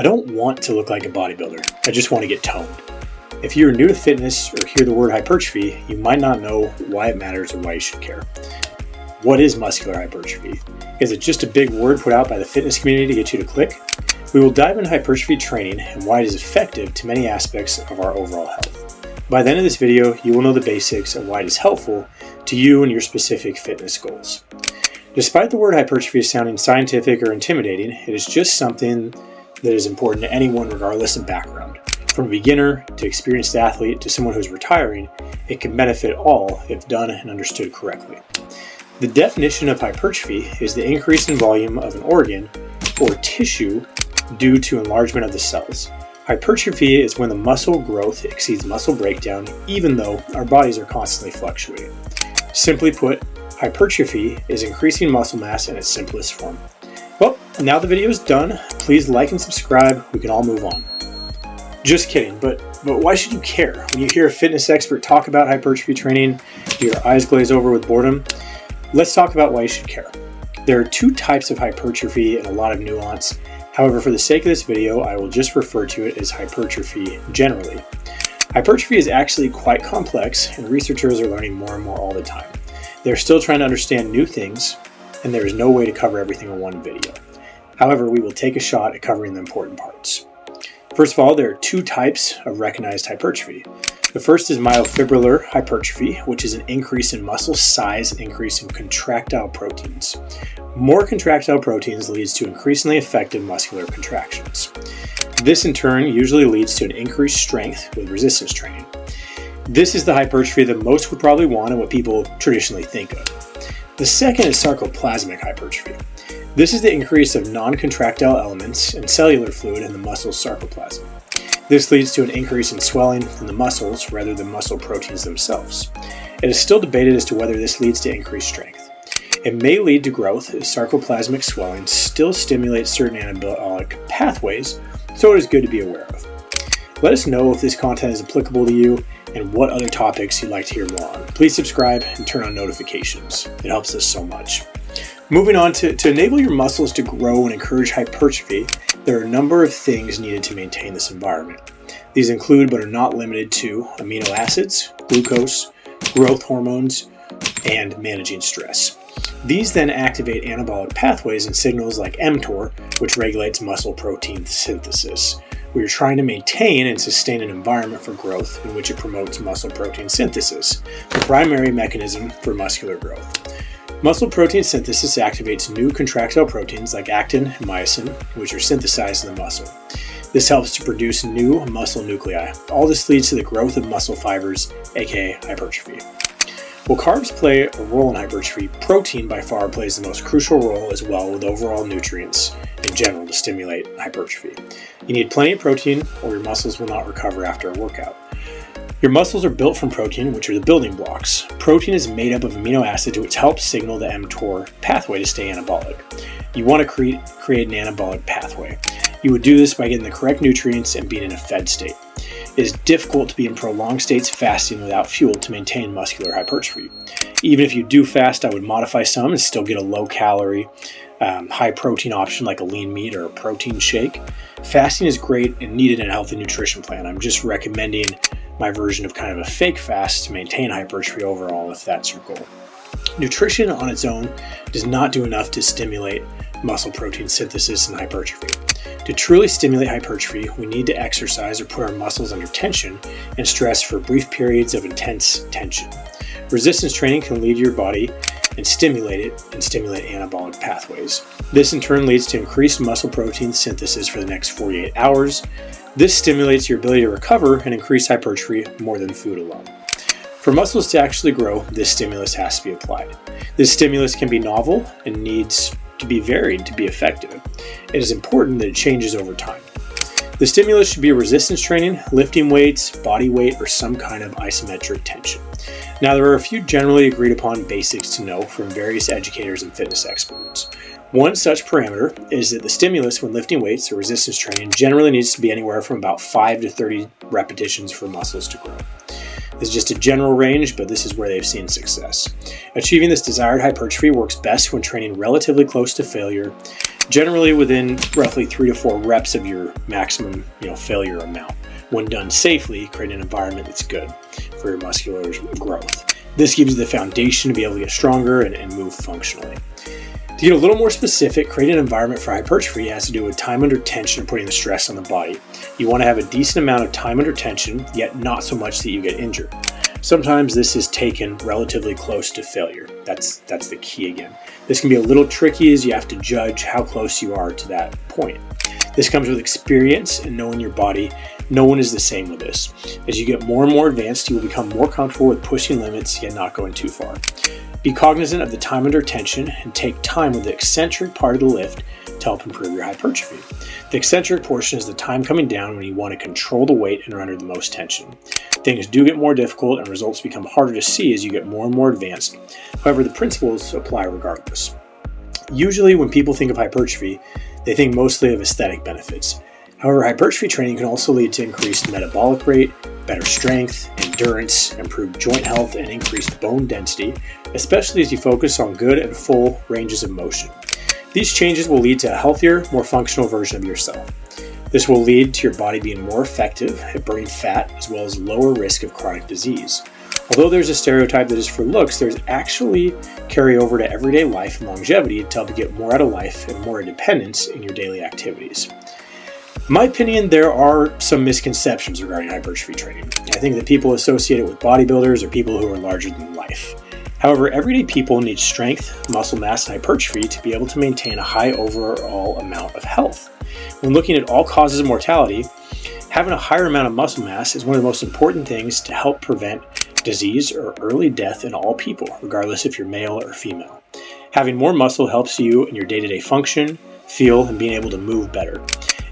I don't want to look like a bodybuilder, I just want to get toned. If you are new to fitness or hear the word hypertrophy, you might not know why it matters or why you should care. What is muscular hypertrophy? Is it just a big word put out by the fitness community to get you to click? We will dive into hypertrophy training and why it is effective to many aspects of our overall health. By the end of this video, you will know the basics of why it is helpful to you and your specific fitness goals. Despite the word hypertrophy sounding scientific or intimidating, it is just something that is important to anyone regardless of background. From a beginner to experienced athlete to someone who is retiring, it can benefit all if done and understood correctly. The definition of hypertrophy is the increase in volume of an organ or tissue due to enlargement of the cells. Hypertrophy is when the muscle growth exceeds muscle breakdown, even though our bodies are constantly fluctuating. Simply put, hypertrophy is increasing muscle mass in its simplest form. Well, now the video is done. Please like and subscribe. We can all move on. Just kidding, but why should you care? When you hear a fitness expert talk about hypertrophy training, do your eyes glaze over with boredom? Let's talk about why you should care. There are two types of hypertrophy and a lot of nuance. However, for the sake of this video, I will just refer to it as hypertrophy generally. Hypertrophy is actually quite complex, and researchers are learning more and more all the time. They're still trying to understand new things, and there is no way to cover everything in one video. However, we will take a shot at covering the important parts. First of all, there are two types of recognized hypertrophy. The first is myofibrillar hypertrophy, which is an increase in muscle size and increase in contractile proteins. More contractile proteins leads to increasingly effective muscular contractions. This in turn usually leads to an increased strength with resistance training. This is the hypertrophy that most would probably want and what people traditionally think of. The second is sarcoplasmic hypertrophy. This is the increase of non-contractile elements and cellular fluid in the muscle's sarcoplasm. This leads to an increase in swelling in the muscles rather than muscle proteins themselves. It is still debated as to whether this leads to increased strength. It may lead to growth as sarcoplasmic swelling still stimulates certain anabolic pathways, so it is good to be aware of. Let us know if this content is applicable to you and what other topics you'd like to hear more on. Please subscribe and turn on notifications. It helps us so much. Moving on, to enable your muscles to grow and encourage hypertrophy, there are a number of things needed to maintain this environment. These include, but are not limited to, amino acids, glucose, growth hormones, and managing stress. These then activate anabolic pathways and signals like mTOR, which regulates muscle protein synthesis. We are trying to maintain and sustain an environment for growth in which it promotes muscle protein synthesis, the primary mechanism for muscular growth. Muscle protein synthesis activates new contractile proteins like actin and myosin, which are synthesized in the muscle. This helps to produce new muscle nuclei. All this leads to the growth of muscle fibers, aka hypertrophy. While carbs play a role in hypertrophy, protein by far plays the most crucial role as well with overall nutrients in general to stimulate hypertrophy. You need plenty of protein or your muscles will not recover after a workout. Your muscles are built from protein, which are the building blocks. Protein is made up of amino acids, which helps signal the mTOR pathway to stay anabolic. You want to create an anabolic pathway. You would do this by getting the correct nutrients and being in a fed state. It is difficult to be in prolonged states fasting without fuel to maintain muscular hypertrophy. Even if you do fast, I would modify some and still get a low-calorie, high-protein option like a lean meat or a protein shake. Fasting is great and needed in a healthy nutrition plan. I'm just recommending my version of kind of a fake fast to maintain hypertrophy overall if that's your goal. Nutrition on its own does not do enough to stimulate muscle protein synthesis and hypertrophy. To truly stimulate hypertrophy, we need to exercise or put our muscles under tension and stress for brief periods of intense tension. Resistance training can lead your body and stimulate anabolic pathways. This in turn leads to increased muscle protein synthesis for the next 48 hours. This stimulates your ability to recover and increase hypertrophy more than food alone. For muscles to actually grow, this stimulus has to be applied. This stimulus can be novel and needs to be varied to be effective. It is important that it changes over time. The stimulus should be resistance training, lifting weights, body weight, or some kind of isometric tension. Now, there are a few generally agreed upon basics to know from various educators and fitness experts. One such parameter is that the stimulus when lifting weights or resistance training generally needs to be anywhere from about 5 to 30 repetitions for muscles to grow. This is just a general range, but this is where they've seen success. Achieving this desired hypertrophy works best when training relatively close to failure, generally within roughly 3 to 4 reps of your maximum failure amount. When done safely, create an environment that's good for your muscular growth. This gives you the foundation to be able to get stronger and move functionally. To get a little more specific, creating an environment for hypertrophy has to do with time under tension and putting the stress on the body. You want to have a decent amount of time under tension, yet not so much that you get injured. Sometimes this is taken relatively close to failure. That's the key again. This can be a little tricky as you have to judge how close you are to that point. This comes with experience and knowing your body. No one is the same with this. As you get more and more advanced, you will become more comfortable with pushing limits yet not going too far. Be cognizant of the time under tension and take time with the eccentric part of the lift to help improve your hypertrophy. The eccentric portion is the time coming down when you want to control the weight and are under the most tension. Things do get more difficult and results become harder to see as you get more and more advanced. However, the principles apply regardless. Usually when people think of hypertrophy, they think mostly of aesthetic benefits. However, hypertrophy training can also lead to increased metabolic rate, better strength, endurance, improved joint health, and increased bone density, especially as you focus on good and full ranges of motion. These changes will lead to a healthier, more functional version of yourself. This will lead to your body being more effective at burning fat as well as lower risk of chronic disease. Although there's a stereotype that is for looks, there's actually carryover to everyday life and longevity to help you get more out of life and more independence in your daily activities. In my opinion, there are some misconceptions regarding hypertrophy training. I think that people associate it with bodybuilders or people who are larger than life. However, everyday people need strength, muscle mass, and hypertrophy to be able to maintain a high overall amount of health. When looking at all causes of mortality, having a higher amount of muscle mass is one of the most important things to help prevent disease or early death in all people, regardless if you're male or female. Having more muscle helps you in your day-to-day function, feel, and being able to move better.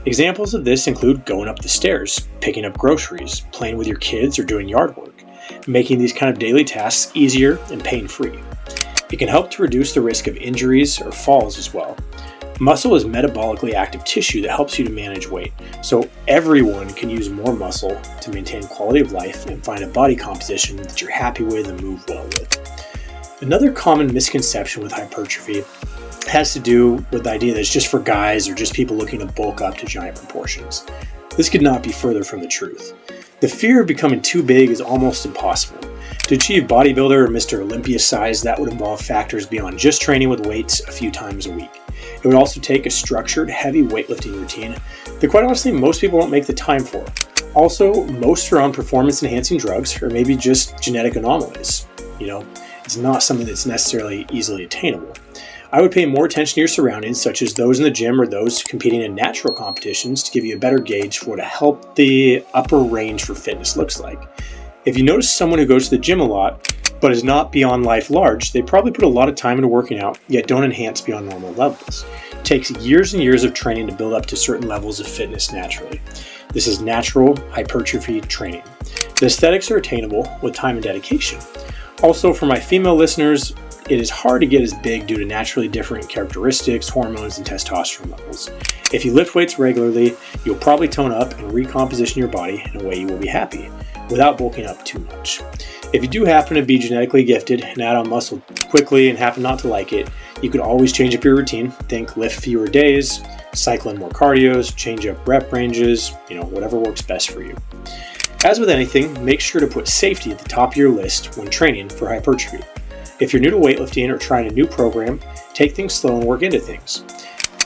Examples of this include going up the stairs, picking up groceries, playing with your kids, or doing yard work, making these kind of daily tasks easier and pain-free. It can help to reduce the risk of injuries or falls as well. Muscle is metabolically active tissue that helps you to manage weight, so everyone can use more muscle to maintain quality of life and find a body composition that you're happy with and move well with. Another common misconception with hypertrophy has to do with the idea that it's just for guys or just people looking to bulk up to giant proportions. This could not be further from the truth. The fear of becoming too big is almost impossible. To achieve bodybuilder or Mr. Olympia size, that would involve factors beyond just training with weights a few times a week. It would also take a structured, heavy weightlifting routine that quite honestly most people don't make the time for. Also, most are on performance-enhancing drugs or maybe just genetic anomalies. It's not something that's necessarily easily attainable. I would pay more attention to your surroundings, such as those in the gym or those competing in natural competitions, to give you a better gauge for what a healthy upper range for fitness looks like. If you notice someone who goes to the gym a lot, but is not beyond life large, they probably put a lot of time into working out, yet don't enhance beyond normal levels. It takes years and years of training to build up to certain levels of fitness naturally. This is natural hypertrophy training. The aesthetics are attainable with time and dedication. Also, for my female listeners, it is hard to get as big due to naturally different characteristics, hormones, and testosterone levels. If you lift weights regularly, you'll probably tone up and recomposition your body in a way you will be happy, without bulking up too much. If you do happen to be genetically gifted and add on muscle quickly and happen not to like it, you could always change up your routine. Think lift fewer days, cycle in more cardios, change up rep ranges, whatever works best for you. As with anything, make sure to put safety at the top of your list when training for hypertrophy. If you're new to weightlifting or trying a new program, take things slow and work into things.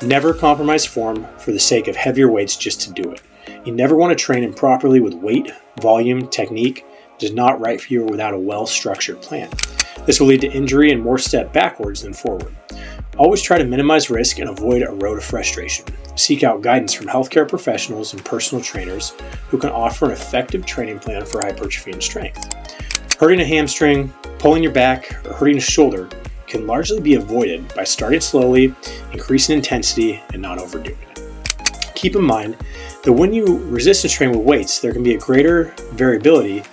Never compromise form for the sake of heavier weights just to do it. You never want to train improperly with weight, volume, technique. It is not right for you without a well-structured plan. This will lead to injury and more step backwards than forward. Always try to minimize risk and avoid a road of frustration. Seek out guidance from healthcare professionals and personal trainers who can offer an effective training plan for hypertrophy and strength. Hurting a hamstring, pulling your back, or hurting a shoulder can largely be avoided by starting slowly, increasing intensity, and not overdoing it. Keep in mind that when you resistance train with weights, there can be a greater variability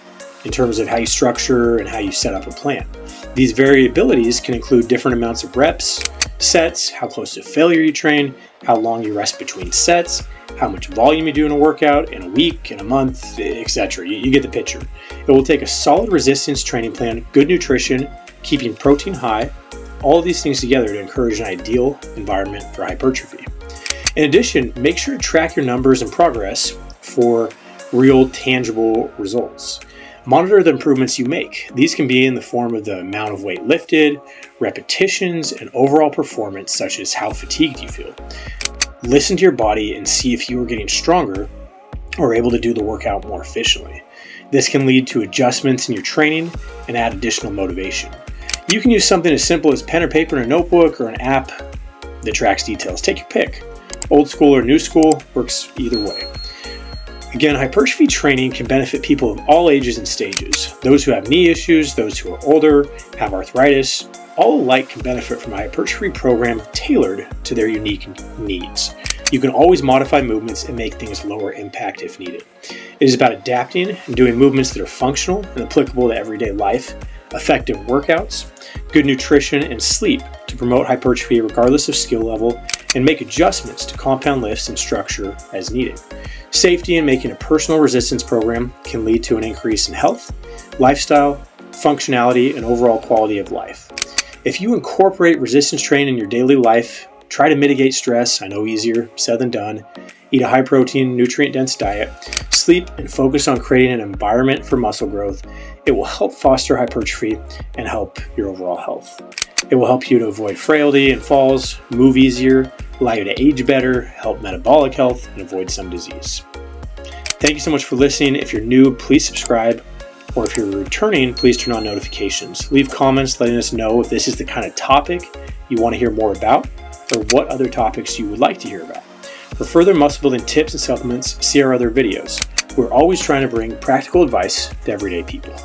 in terms of how you structure and how you set up a plan. These variabilities can include different amounts of reps, sets, how close to failure you train, how long you rest between sets, how much volume you do in a workout, in a week, in a month, etc. You get the picture. It will take a solid resistance training plan, good nutrition, keeping protein high, all of these things together to encourage an ideal environment for hypertrophy. In addition, make sure to track your numbers and progress for real tangible results. Monitor the improvements you make. These can be in the form of the amount of weight lifted, repetitions, and overall performance, such as how fatigued you feel. Listen to your body and see if you are getting stronger or able to do the workout more efficiently. This can lead to adjustments in your training and add additional motivation. You can use something as simple as pen or paper and a notebook, or an app that tracks details. Take your pick. Old school or new school, works either way. Again, hypertrophy training can benefit people of all ages and stages. Those who have knee issues, those who are older, have arthritis, all alike can benefit from a hypertrophy program tailored to their unique needs. You can always modify movements and make things lower impact if needed. It is about adapting and doing movements that are functional and applicable to everyday life, effective workouts, good nutrition, and sleep to promote hypertrophy regardless of skill level, and make adjustments to compound lifts and structure as needed. Safety in making a personal resistance program can lead to an increase in health, lifestyle, functionality, and overall quality of life. If you incorporate resistance training in your daily life, try to mitigate stress, I know easier said than done, eat a high protein, nutrient dense diet, sleep, and focus on creating an environment for muscle growth, it will help foster hypertrophy and help your overall health. It will help you to avoid frailty and falls, move easier, allow you to age better, help metabolic health, and avoid some disease. Thank you so much for listening. If you're new, please subscribe. Or if you're returning, please turn on notifications. Leave comments letting us know if this is the kind of topic you want to hear more about, or what other topics you would like to hear about. For further muscle building tips and supplements, see our other videos. We're always trying to bring practical advice to everyday people.